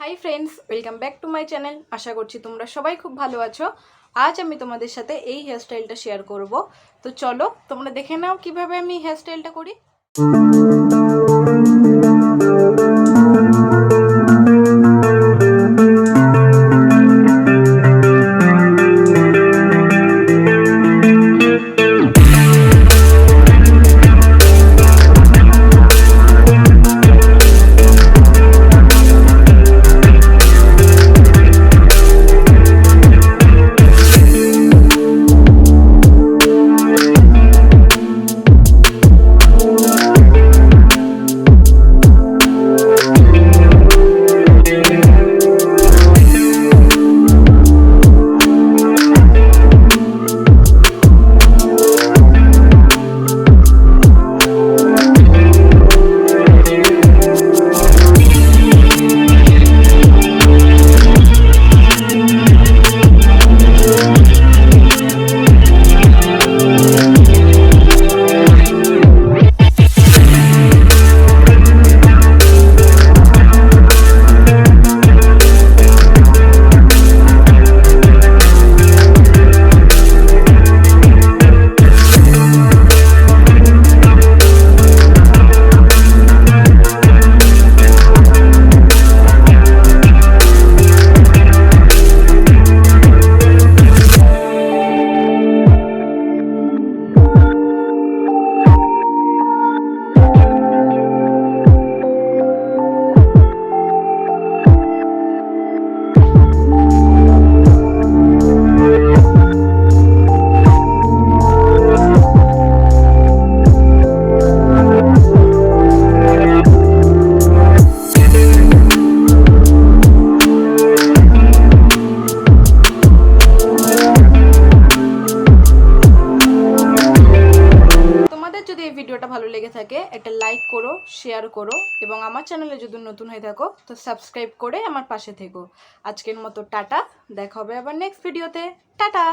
High friends welcome back to my channel. आशा करছি তোমরা সবাই খুব ভালো আছো। আজ আমি তোমাদের সাথে এই হেয়ার স্টাইলটা শেয়ার করব। তো চলো তোমরা দেখে নাও কিভাবে আমি হেয়ার স্টাইলটা করি। যদি এই ভিডিওটা ভালো লেগে থাকে একটা লাইক করো, শেয়ার করো এবং আমার চ্যানেলে যদি নতুন হয়ে থাকো তো সাবস্ক্রাইব করে আমার পাশে থেকো। আজকের মতো টাটা, দেখা হবে আবার নেক্সট ভিডিওতে। টাটা।